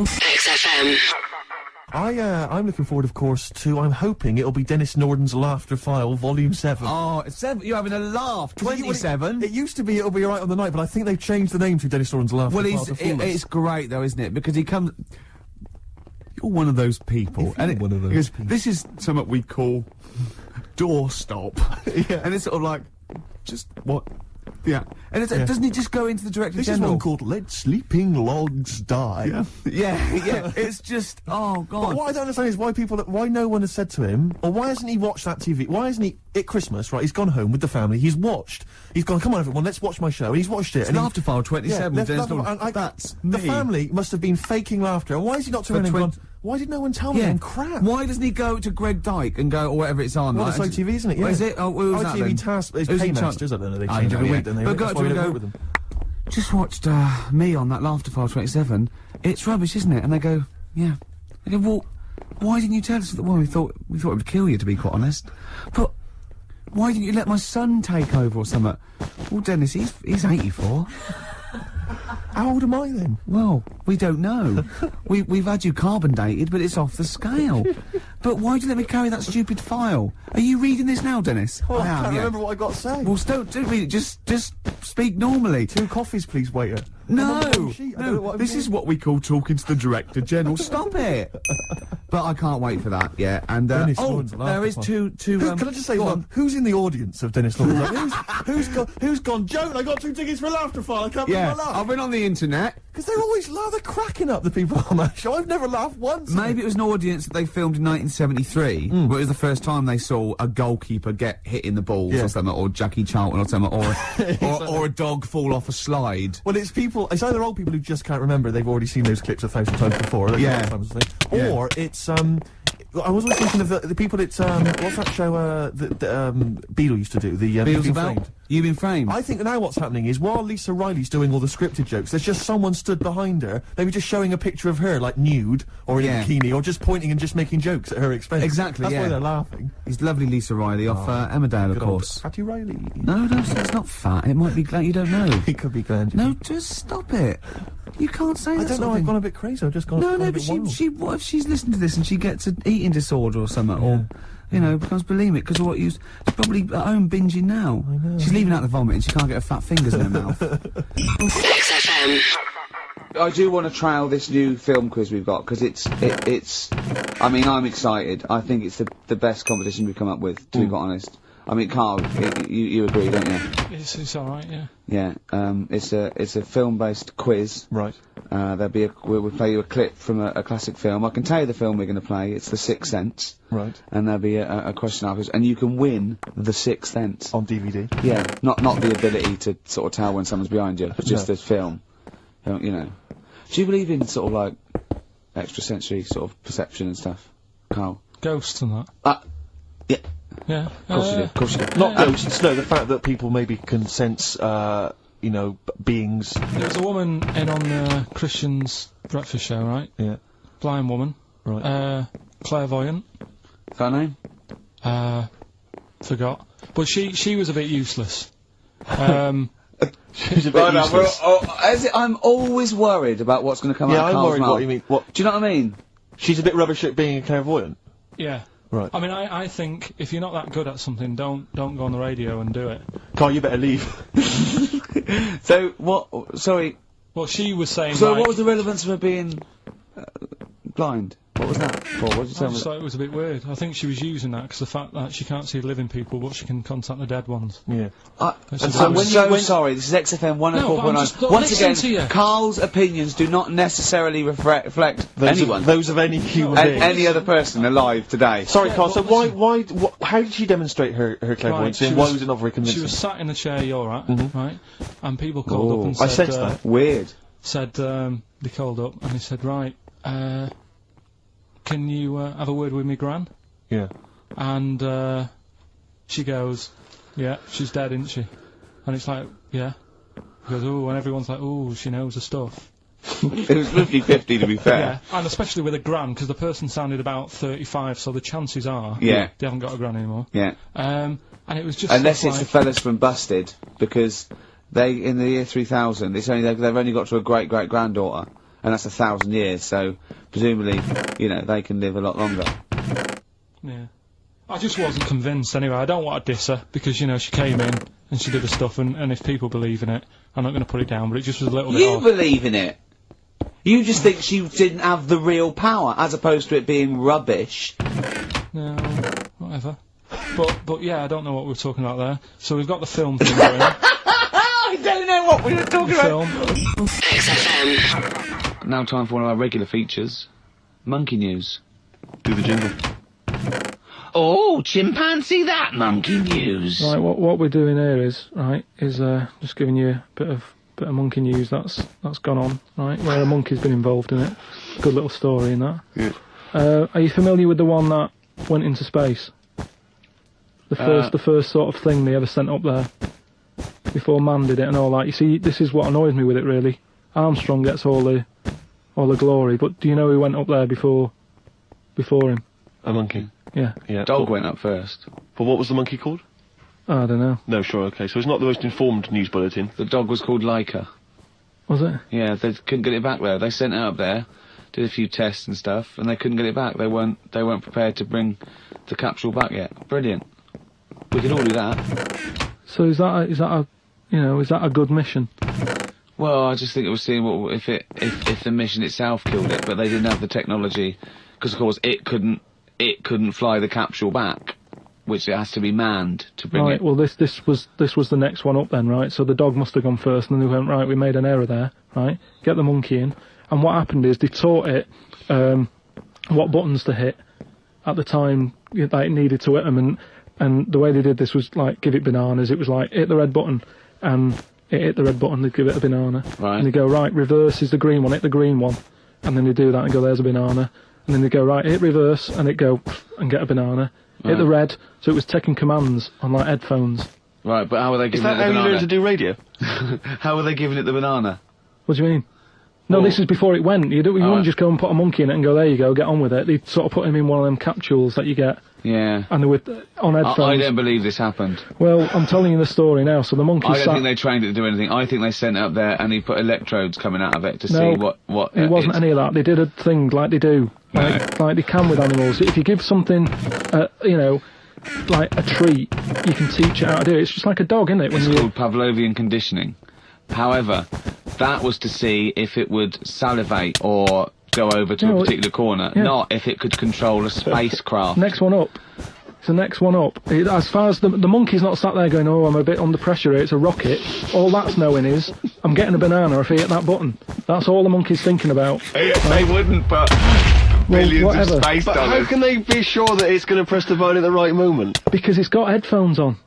XFM. I'm looking forward, of course, to, I'm hoping it'll be Dennis Norden's Laughter File, Volume 7. Oh, 7? You're having a laugh. 27? It used to be It'll Be Alright on the Night, but I think they've changed the name to Dennis Norden's Laughter File to fool us. It's great, though, isn't it? Because he comes... You're one of those people. This is something we call doorstop. Yeah. And it's sort of like, just what... Yeah. And doesn't he just go into the Director General? This is one called Let Sleeping Logs Die. Yeah. It's just, oh, God. But what I don't understand is why no one has said to him, or why hasn't he watched that TV? Why hasn't he, at Christmas, right, he's gone home with the family, he's gone, come on everyone, let's watch my show, and he's watched it. It's Laughter File 27. That's me. The family must have been faking laughter, and why is he not turned and gone, why did no one tell me? Crap. Why doesn't he go to Greg Dyke and go, or whatever it's on? Well, it's ITV, isn't it? Yeah. What is it? Oh, who's that then? ITV Task, it's Paymasters, I don't know, they change every week, don't they? But go with them. Just watched me on that Laughter File 27. It's rubbish, isn't it? And they go, yeah. They go, well, why didn't you tell us that? Well, we thought it would kill you, to be quite honest. But why didn't you let my son take over or something? Well, Dennis, he's 84. How old am I then? Well, we don't know. We've had you carbon dated, but it's off the scale. But why'd you let me carry that stupid file? Are you reading this now, Dennis? Oh, I can't remember what I got to say. Well, don't read it. Just speak normally. 2 coffees, please, waiter. No, this is what we call talking to the Director General. Stop it! But I can't wait for that. Yeah, and there is two. Can I just say one? Who's in the audience of Dennis Norden's? Who's gone? Joan, I got 2 tickets for Laughter File. I can't believe I laughed. I've been on the internet. Because they're always they're cracking up, the people on that show. I've never laughed once. Maybe it was an audience that they filmed in 1973, where it was the first time they saw a goalkeeper get hit in the balls or something, or Jackie Charlton or something, or a dog fall off a slide. Well, it's either old people who just can't remember, they've already seen those clips 1,000 times before, or it's, I was always thinking of the people what's that show, Beadle used to do, You've Been Framed? I think now what's happening is, while Lisa Riley's doing all the scripted jokes, there's just someone stood behind her, maybe just showing a picture of her, like, nude, or in a bikini, or just pointing and just making jokes at her expense. Exactly, That's why they're laughing. He's lovely Lisa Riley off Emmerdale, of course. Fatty Riley. No, it's not fat. It might be Glenn, you don't know. It could be Glenn. No, just stop it. You can't say that. I don't know, I've gone a bit crazy, I've just gone No, a but bit wild. what if she's listening to this and she gets an eating disorder or something, or, you know, becomes bulimic, because she's probably at home binging now. I know. She's leaving out the vomit and she can't get her fat fingers in her mouth. XFM. I do want to trial this new film quiz we've got, because it's I mean, I'm excited. I think it's the best competition we've come up with, to be quite honest. I mean, Karl, you agree, don't you? It's alright, yeah. Yeah, it's a film-based quiz. Right. We'll play you a clip from a classic film. I can tell you the film we're going to play. It's The Sixth Sense. Right. And there'll be a question afterwards, and you can win The Sixth Sense. On DVD? Yeah, not the ability to sort of tell when someone's behind you, but just the film. You know. Do you believe in sort of like extrasensory sort of perception and stuff, Karl? Ghosts and that? Yeah. Yeah. Of course you do. Of course you do. Not ghosts, no, the fact that people maybe can sense, you know, beings. There was a woman in on Christian's breakfast show, right? Yeah. Blind woman. Right. Clairvoyant. Her name? Forgot. But she was a bit useless. She's a bit useless. I'm always worried about what's going to come out of Karl's I'm worried mouth. what you mean. What? Do you know what I mean? She's a bit rubbish at being a clairvoyant. Yeah. Right. I mean, I think if you're not that good at something, don't go on the radio and do it. Karl, you better leave. So, what, sorry. Well, she was saying, So like, what was the relevance of her being blind? What was that for? What did you I tell me? just thought it was a bit weird. I think she was using that because the fact that she can't see living people, but she can contact the dead ones. Yeah. I'm so sorry, this is XFM 104.9. Once again, Karl's opinions do not necessarily reflect anyone. Those of any human being. Any other person alive today. Sorry, Karl, so how did she demonstrate her clairvoyance, and why was it not very convincing? She was sat in the chair you're at, right? And people called up and said... I sensed that. Weird. They called up and they said, right, can you have a word with me gran? Yeah. And she goes, yeah, she's dead, isn't she? And it's like, yeah. He goes, ooh, and everyone's like, ooh, she knows her stuff. It was 50-50 to be fair. Yeah, and especially with a gran, because the person sounded about 35, so the chances are they haven't got a gran anymore. Yeah. And it was just unless it's like, the fellas from Busted, because they, in the year 3000, they've only got to a great-great-granddaughter. and that's 1,000 years. So presumably, you know, they can live a lot longer. Yeah. I just wasn't convinced anyway. I don't want to diss her because, you know, she came in and she did the stuff, and if people believe in it, I'm not going to put it down, but it just was a little bit You off. believe in it. You just think she didn't have the real power, as opposed to it being rubbish. No, whatever. But yeah, I don't know what we were talking about there. So we've got the film thing going on. I don't know what we were talking about. Film. XFM. Now time for one of our regular features. Monkey news. Do the jingle. Oh, chimpanzee that monkey news. Right, what we're doing here is just giving you a bit of monkey news that's gone on, right? Where a monkey's been involved in it. Good little story in that. Yeah. Are you familiar with the one that went into space? The first sort of thing they ever sent up there before man did it and all that. You see, this is what annoys me with it really. Armstrong gets all the glory, but do you know who went up there before him? A monkey. Yeah. Yeah. Dog went up first. But what was the monkey called? I don't know. No, sure, okay. So it's not the most informed news bulletin. The dog was called Leica. Was it? Yeah, they couldn't get it back there. They sent it up there, did a few tests and stuff, and they couldn't get it back. They weren't prepared to bring the capsule back yet. Brilliant. We can all do that. So is that a good mission? Well, I just think it was seeing what if the mission itself killed it, but they didn't have the technology, because of course it couldn't fly the capsule back, which it has to be manned to bring right, it. well this was the next one up then, right? So the dog must have gone first, and then they went, right, we made an error there, right? Get the monkey in. And what happened is they taught it what buttons to hit at the time that it needed to hit them, and the way they did this was like give it bananas. It was like hit the red button, and it hit the red button, they'd give it a banana. Right. And they go, right, reverse is the green one, hit the green one. And then they do that and go, there's a banana. And then they go, right, hit reverse, and it go and get a banana. Hit the red, so it was taking commands on like headphones. Right, but how were they Is giving that it the how you banana? learn to do radio? How were they giving it the banana? What do you mean? No, Well- this is before it went. You wouldn't right. just go and put a monkey in it and go, there you go, get on with it. They'd sort of put him in one of them capsules that you get, Yeah. and they were on headphones. I don't believe this happened. Well, I'm telling you the story now. So the monkey I don't sat... think they trained it to do anything. I think they sent it up there and he put electrodes coming out of it to No, see what. It wasn't any of that. They did a thing like they do, like they can with animals. If you give something, like a treat, you can teach it how to do it. It's just like a dog, isn't it? It's called Pavlovian conditioning. However, that was to see if it would salivate or go over to a particular corner, not if it could control a spacecraft. Next one up. It's the next one up. As far as the monkey's not sat there going, oh, I'm a bit under pressure here, it's a rocket. All that's knowing is, I'm getting a banana if I hit that button. That's all the monkey's thinking about. They wouldn't put billions whatever. of space But dollars. how can they be sure that it's going to press the button at the right moment? Because it's got headphones on.